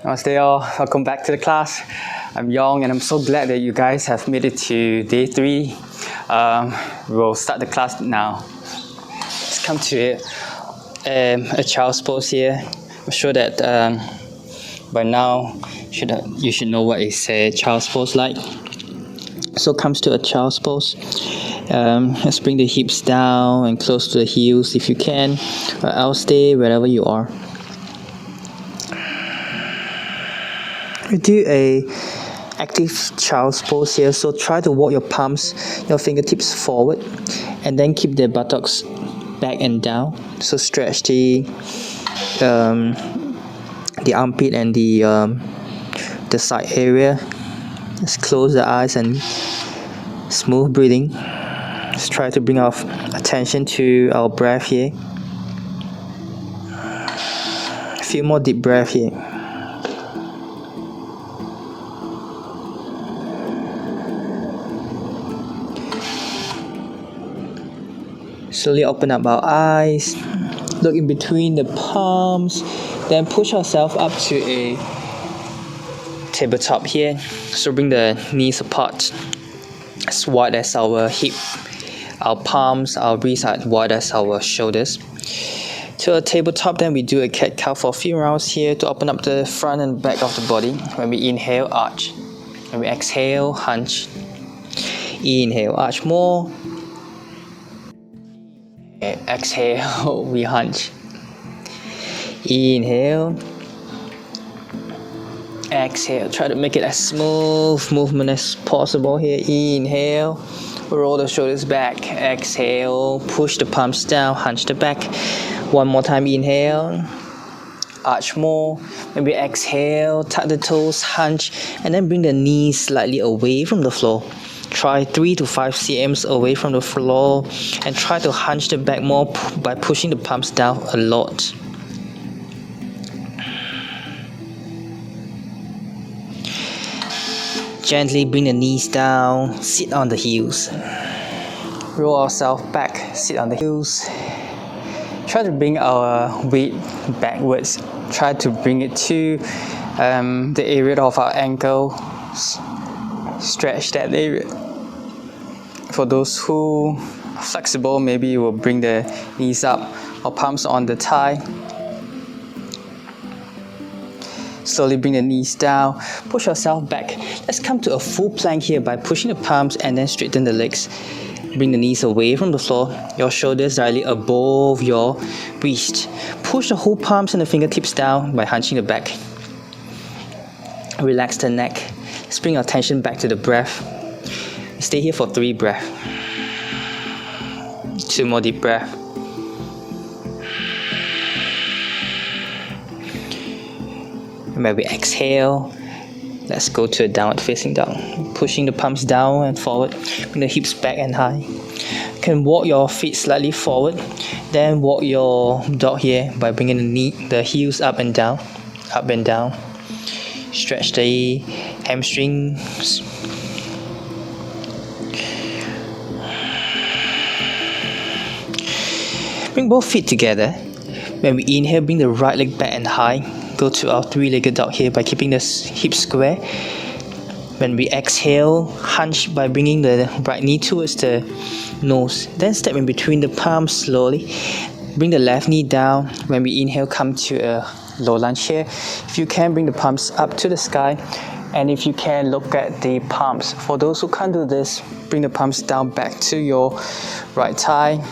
Namaste all, welcome back to the class. I'm Yong and I'm so glad that you guys have made it to day 3. We'll start the class now. Let's come to a child's pose here. I'm sure that by now you should know what is a child's pose like. So comes to a child's pose. Let's bring the hips down and close to the heels if you can, or else stay wherever you are. We do a active child's pose here, so try to walk your palms, your fingertips forward, and then keep the buttocks back and down. So stretch the armpit and the side area. Let's close the eyes and smooth breathing. Let's try to bring our attention to our breath here. A few more deep breaths here. Slowly open up our eyes, look in between the palms, then push ourselves up to a tabletop here. So bring the knees apart, as wide as our hip. Our palms, our wrists are wide as our shoulders. To a tabletop, then we do a cat-cow for a few rounds here to open up the front and back of the body. When we inhale, arch. When we exhale, hunch. Inhale, arch more. Exhale, we hunch. Inhale. Exhale. Try to make it as smooth movement as possible here. Inhale. Roll the shoulders back. Exhale. Push the palms down. Hunch the back. One more time. Inhale. Arch more. Maybe exhale. Tuck the toes. Hunch. And then bring the knees slightly away from the floor. Try 3 to 5 cm away from the floor and try to hunch the back more by pushing the palms down a lot. Gently bring the knees down, sit on the heels. Roll ourselves back, sit on the heels. Try to bring our weight backwards. Try to bring it to the area of our ankle. Stretch that area. For those who are flexible, maybe you will bring the knees up or palms on the thigh. Slowly bring the knees down, push yourself back. Let's come to a full plank here by pushing the palms and then straighten the legs. Bring the knees away from the floor, your shoulders directly above your wrist. Push the whole palms and the fingertips down by hunching the back. Relax the neck. Let's bring our attention back to the breath. Stay here for 3 breaths. 2 more deep breaths. When we exhale, let's go to a downward facing dog. Pushing the palms down and forward. Bring the hips back and high. You can walk your feet slightly forward. Then walk your dog here by bringing the heels up and down. Up and down. Stretch the hamstrings. Bring both feet together. When we inhale, bring the right leg back and high. Go to our 3-legged dog here by keeping the hips square. When we exhale, hunch by bringing the right knee towards the nose. Then step in between the palms slowly. Bring the left knee down. When we inhale, come to a low lunge here. If you can, bring the palms up to the sky. And if you can, look at the palms. For those who can't do this, bring the palms down back to your right thigh.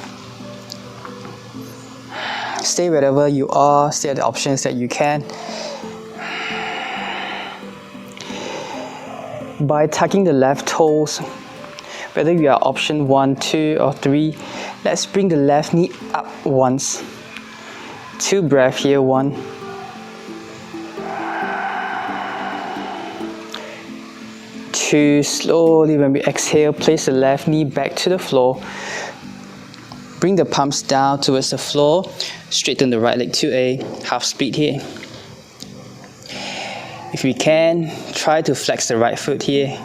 Stay wherever you are, stay at the options that you can. By tucking the left toes, whether you are option 1, 2 or 3, let's bring the left knee up once. 2 breaths here, 1. 2, slowly when we exhale, place the left knee back to the floor. Bring the palms down towards the floor. Straighten the right leg to a half split here. If you can, try to flex the right foot here.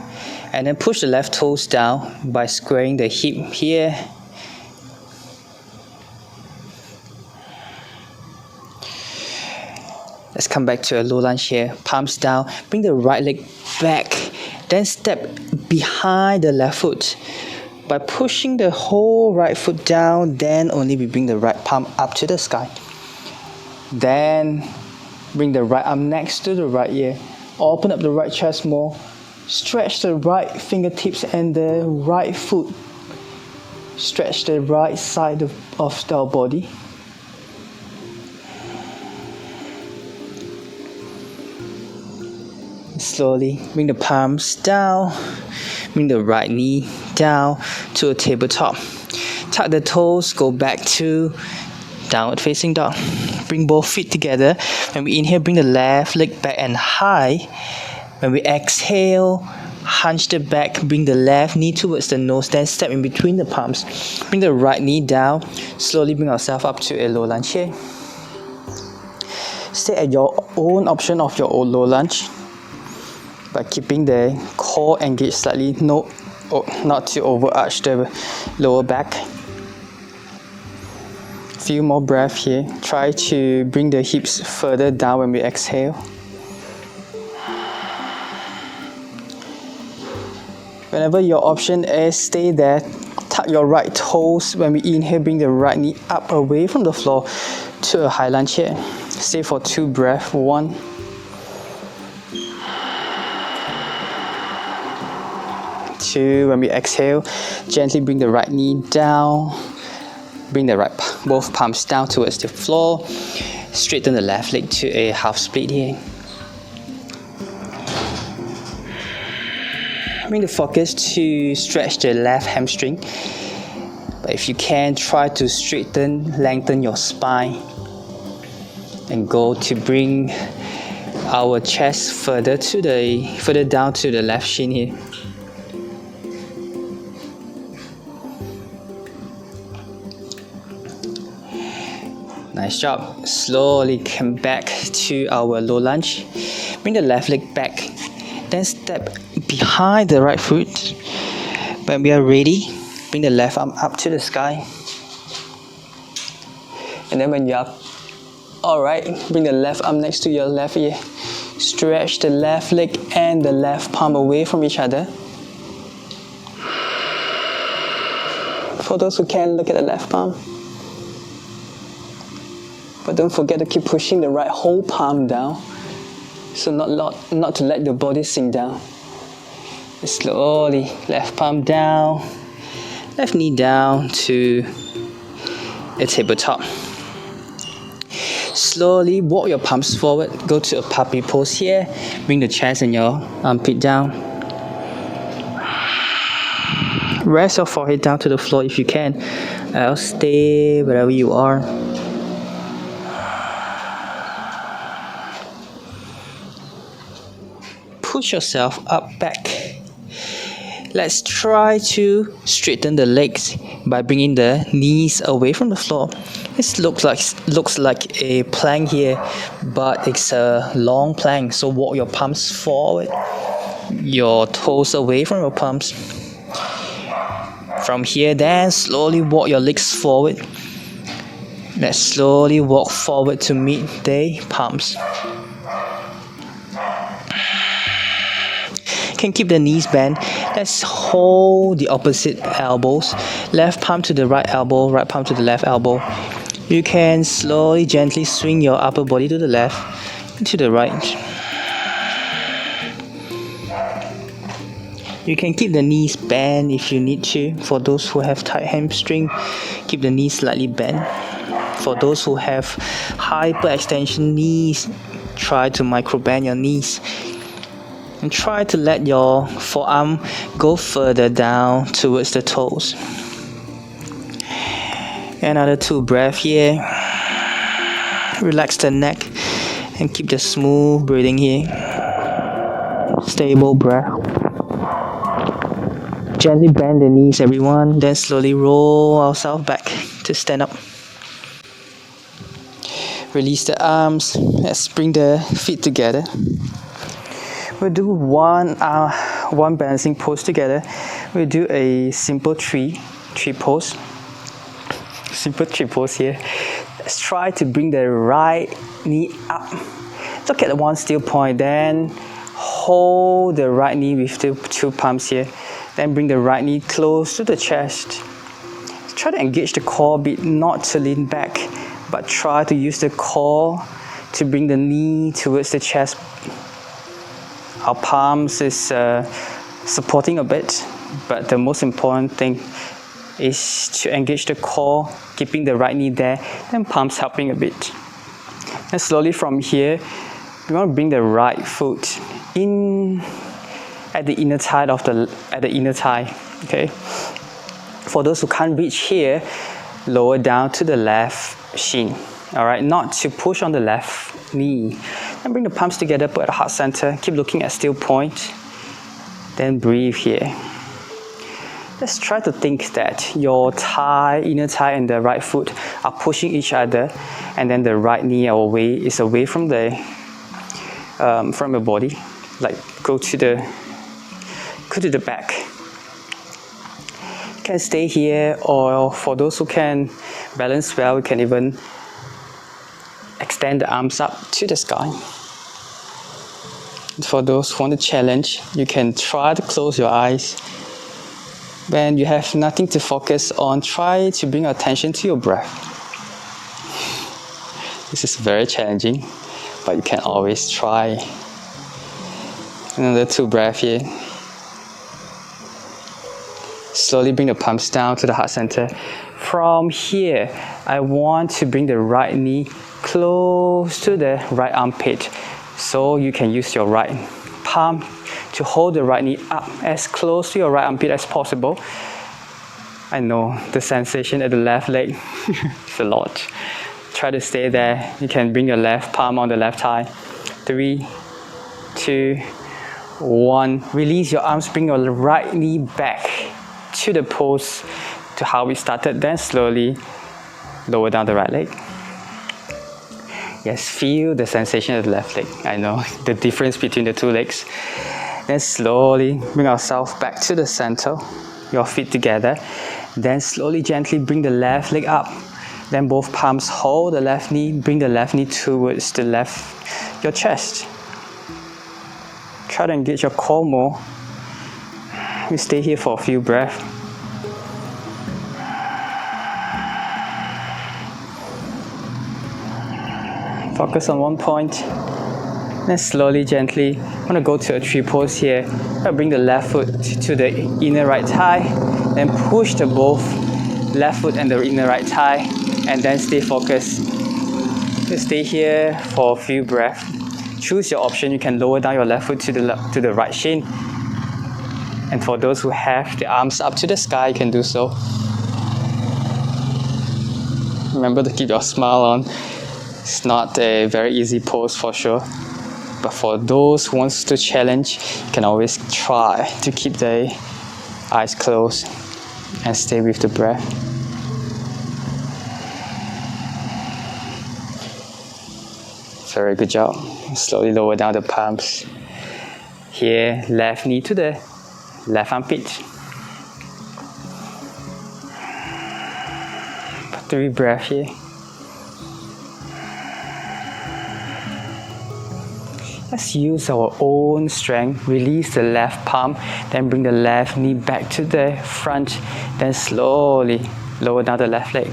And then push the left toes down by squaring the hip here. Let's come back to a low lunge here. Palms down. Bring the right leg back. Then step behind the left foot. By pushing the whole right foot down, then only we bring the right palm up to the sky. Then bring the right arm next to the right ear. Open up the right chest more. Stretch the right fingertips and the right foot. Stretch the right side of our body. Slowly bring the palms down. Bring the right knee down to a tabletop. Tuck the toes, go back to downward facing dog. Bring both feet together. When we inhale, bring the left leg back and high. When we exhale, hunch the back, bring the left knee towards the nose, then step in between the palms. Bring the right knee down. Slowly bring ourselves up to a low lunge here. Stay at your own option of your own low lunge, by keeping the core engaged slightly, not to overarch the lower back. Few more breaths here. Try to bring the hips further down when we exhale. Whenever your option is, stay there. Tuck your right toes. When we inhale, bring the right knee up away from the floor to a high lunge here. Stay for 2 breaths. 1, 2. When we exhale, gently bring the right knee down. Bring the both palms down towards the floor. Straighten the left leg to a half split here. Bring the focus to stretch the left hamstring. But if you can, try to lengthen your spine. And go to bring our chest further down to the left shin here. Nice job. Slowly come back to our low lunge. Bring the left leg back. Then step behind the right foot. When we are ready, bring the left arm up to the sky. And then when you are alright, bring the left arm next to your left ear. Stretch the left leg and the left palm away from each other. For those who can, look at the left palm. But don't forget to keep pushing the right whole palm down, so not to let the body sink down. Slowly, left palm down, left knee down to a tabletop. Slowly walk your palms forward, go to a puppy pose here. Bring the chest and your armpit down. Rest your forehead down to the floor if you can, else stay wherever you are. Push yourself up back. Let's try to straighten the legs by bringing the knees away from the floor. This looks like a plank here, but it's a long plank. So walk your palms forward, your toes away from your palms. From here, then slowly walk your legs forward. Let's slowly walk forward to meet the palms. Can keep the knees bent. Let's hold the opposite elbows. Left palm to the right elbow, right palm to the left elbow. You can slowly, gently swing your upper body to the left, to the right. You can keep the knees bent if you need to. For those who have tight hamstring, keep the knees slightly bent. For those who have hyperextension knees, try to micro bend your knees. And try to let your forearm go further down towards the toes. Another 2 breaths here. Relax the neck and keep the smooth breathing here. Stable breath. Gently bend the knees, everyone. Then slowly roll ourselves back to stand up. Release the arms. Let's bring the feet together. We'll do one balancing pose together. We'll do a simple tree pose. Simple tree pose here. Let's try to bring the right knee up. Look at one still point, then hold the right knee with the 2 palms here. Then bring the right knee close to the chest. Try to engage the core a bit, not to lean back, but try to use the core to bring the knee towards the chest. Our palms is supporting a bit, but the most important thing is to engage the core, keeping the right knee there, then palms helping a bit. And slowly from here, we want to bring the right foot in at the inner thigh okay? For those who can't reach here, lower down to the left shin. Alright, not to push on the left knee. And bring the palms together, put at the heart center. Keep looking at still point. Then breathe here. Let's try to think that your thigh, inner thigh and the right foot are pushing each other, and then the right knee is away from the from your body. Like go to the back. You can stay here, or for those who can balance well, you can even extend the arms up to the sky. For those who want to challenge, you can try to close your eyes. When you have nothing to focus on, try to bring attention to your breath. This is very challenging, but you can always try. Another 2 breaths here. Slowly bring the palms down to the heart center. From here, I want to bring the right knee close to the right armpit. So you can use your right palm to hold the right knee up as close to your right armpit as possible. I know the sensation at the left leg is a lot. Try to stay there. You can bring your left palm on the left thigh. 3, 2, 1. Release your arms, bring your right knee back to the pose to how we started. Then slowly lower down the right leg. Yes, feel the sensation of the left leg. I know the difference between the 2 legs. Then slowly bring ourselves back to the center, your feet together. Then slowly, gently bring the left leg up. Then both palms hold the left knee, bring the left knee towards the left, your chest. Try to engage your core more. We stay here for a few breaths. Focus on one point. Then slowly, gently, I'm gonna go to a tree pose here. I'll bring the left foot to the inner right thigh, then push the both left foot and the inner right thigh, and then stay focused. Just stay here for a few breaths. Choose your option. You can lower down your left foot to the right shin. And for those who have the arms up to the sky, you can do so. Remember to keep your smile on. It's not a very easy pose for sure. But for those who wants to challenge, you can always try to keep the eyes closed and stay with the breath. Very good job. Slowly lower down the palms. Here, left knee to the left armpit. 3 breaths here. Let's use our own strength. Release the left palm, then bring the left knee back to the front, then slowly lower down the left leg.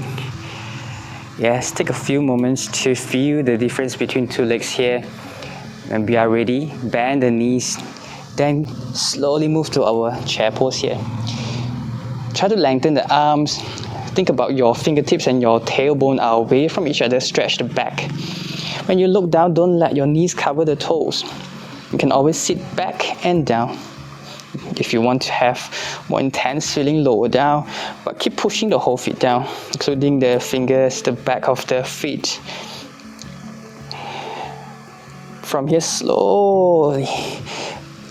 Yes, take a few moments to feel the difference between 2 legs here. When we are ready, bend the knees, then slowly move to our chair pose here. Try to lengthen the arms. Think about your fingertips and your tailbone are away from each other. Stretch the back. When you look down, don't let your knees cover the toes. You can always sit back and down. If you want to have more intense feeling, lower down, but keep pushing the whole feet down, including the fingers, the back of the feet. From here, slowly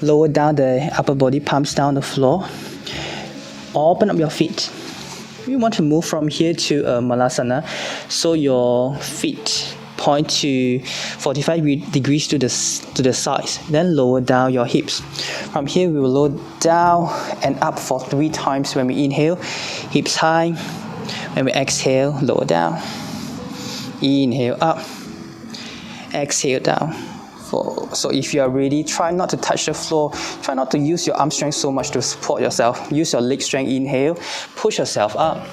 lower down the upper body, palms down the floor. Open up your feet. You want to move from here to Malasana, so your feet point to 45 degrees to the sides. Then lower down your hips. From here, we will lower down and up for 3 times. When we inhale, hips high. When we exhale, lower down. Inhale up. Exhale down. So if you are ready, try not to touch the floor. Try not to use your arm strength so much to support yourself. Use your leg strength. Inhale, push yourself up.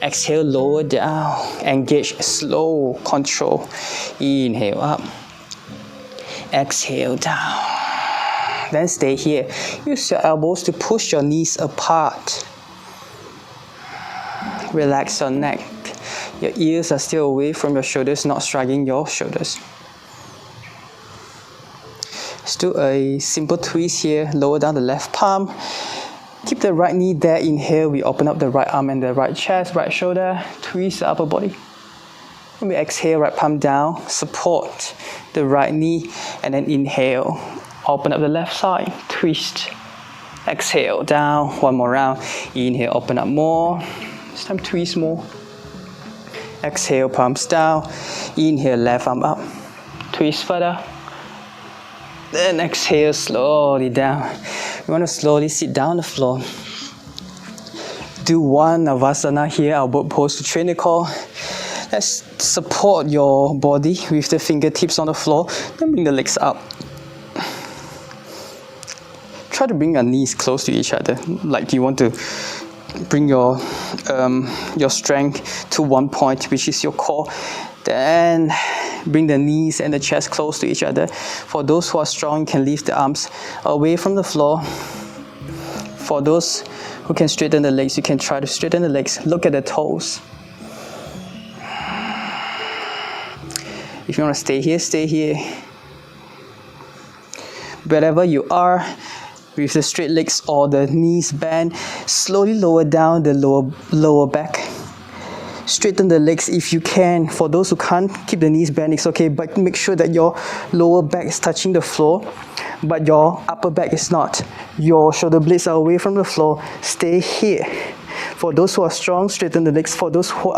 Exhale, lower down. Engage, slow, control. Inhale up. Exhale down. Then stay here. Use your elbows to push your knees apart. Relax your neck. Your ears are still away from your shoulders, not striking your shoulders. Let's do a simple twist here. Lower down the left palm. Keep the right knee there. Inhale, we open up the right arm and the right chest, right shoulder. Twist the upper body. When we exhale, right palm down. Support the right knee. And then inhale. Open up the left side. Twist. Exhale, down. One more round. Inhale, open up more. This time twist more. Exhale, palms down. Inhale, left arm up. Twist further. Then exhale, slowly down. You want to slowly sit down on the floor. Do one Navasana here, our boat pose to train the core. Let's support your body with the fingertips on the floor. Then bring the legs up. Try to bring your knees close to each other. Like you want to bring your strength to one point, which is your core. Then bring the knees and the chest close to each other. For those who are strong, you can lift the arms away from the floor. For those who can straighten the legs, you can try to straighten the legs. Look at the toes. If you want to stay here, stay here. Wherever you are, with the straight legs or the knees bent, slowly lower down the lower back. Straighten the legs if you can. For those who can't, keep the knees bent, it's okay, but make sure that your lower back is touching the floor, but your upper back is not. Your shoulder blades are away from the floor. Stay here. For those who are strong, straighten the legs. For those who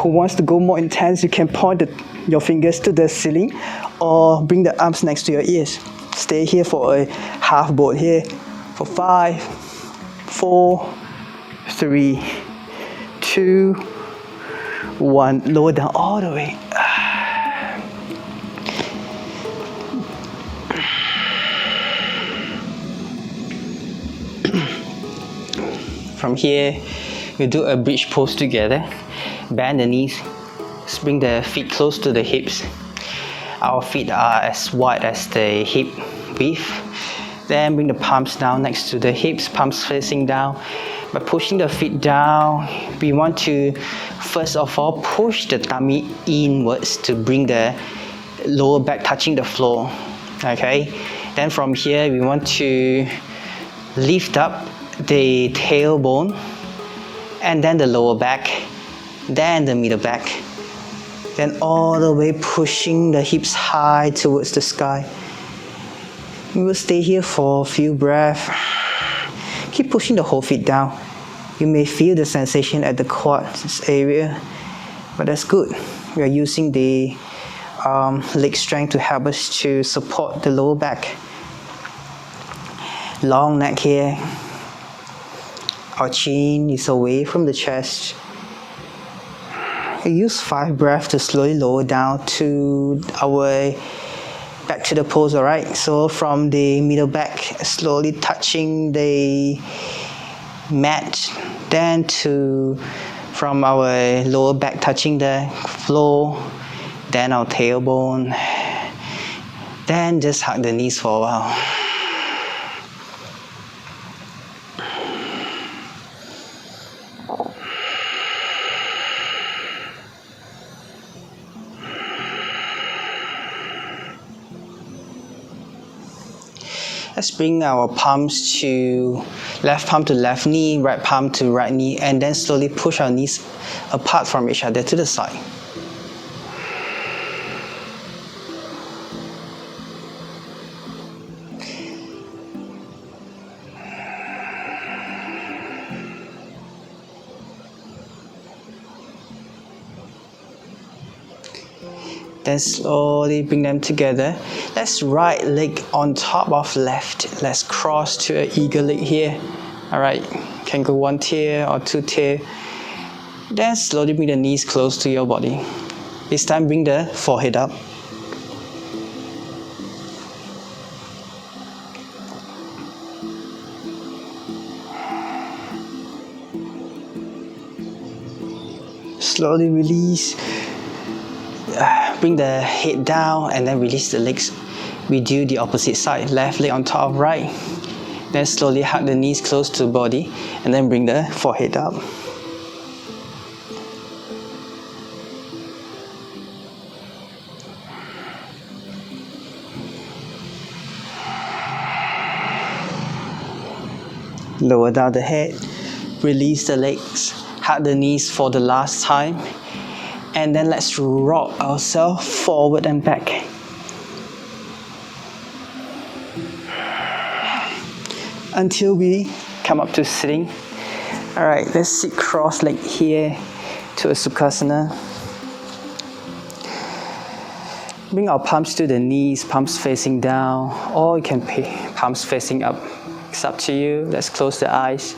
wants to go more intense, you can point your fingers to the ceiling or bring the arms next to your ears. Stay here for a half boat here for 5, 4, 3, 2, 1. Lower down all the way. From here, we do a bridge pose together. Bend the knees. Bring the feet close to the hips. Our feet are as wide as the hip width. Then bring the palms down next to the hips, palms facing down. By pushing the feet down, we want to first of all push the tummy inwards to bring the lower back touching the floor. Okay. Then from here, we want to lift up the tailbone, and then the lower back, then the middle back. Then all the way pushing the hips high towards the sky. We will stay here for a few breaths. Keep pushing the whole feet down. You may feel the sensation at the quads area, but that's good. We are using the leg strength to help us to support the lower back. Long neck here. Our chin is away from the chest. We use 5 breaths to slowly lower down to our back to the pose, alright? So from the middle back, slowly touching the mat, then from our lower back touching the floor, then our tailbone, then just hug the knees for a while. Let's bring our palms to left knee, right palm to right knee, and then slowly push our knees apart from each other to the side. Then slowly bring them together. Let's right leg on top of left. Let's cross to an eagle leg here. Alright, can go 1 tier or 2 tier. Then slowly bring the knees close to your body. This time bring the forehead up. Slowly release. Bring the head down and then release the legs. We do the opposite side, left leg on top of right. Then slowly hug the knees close to the body and then bring the forehead up. Lower down the head, release the legs, hug the knees for the last time, and then let's rock ourselves forward and back. Until we come up to sitting. Alright, let's sit cross-legged here to a Sukhasana. Bring our palms to the knees, palms facing down, or you can palms facing up. It's up to you. Let's close the eyes.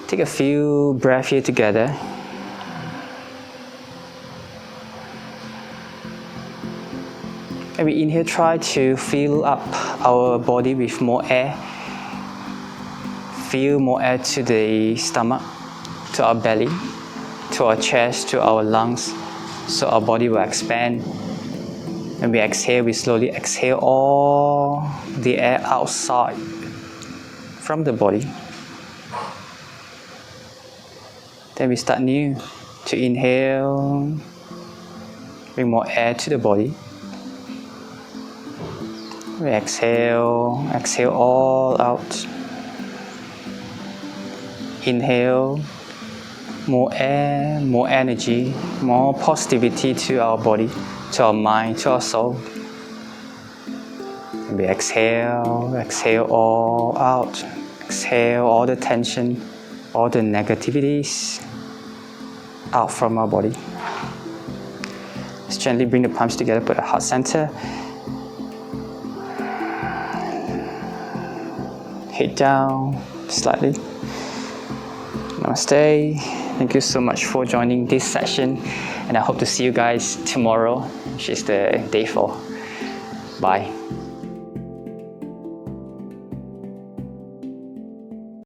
Take a few breaths here together. And we inhale, try to fill up our body with more air. Feel more air to the stomach, to our belly, to our chest, to our lungs, so our body will expand. When we exhale, we slowly exhale all the air outside from the body. Then we start new. To inhale, bring more air to the body. We exhale all out. Inhale, more air, more energy, more positivity to our body, to our mind, to our soul. And we exhale all out. Exhale all the tension, all the negativities out from our body. Let's gently bring the palms together, put a heart center. Head down slightly. Namaste. Thank you so much for joining this session, and I hope to see you guys tomorrow, which is the day 4. Bye.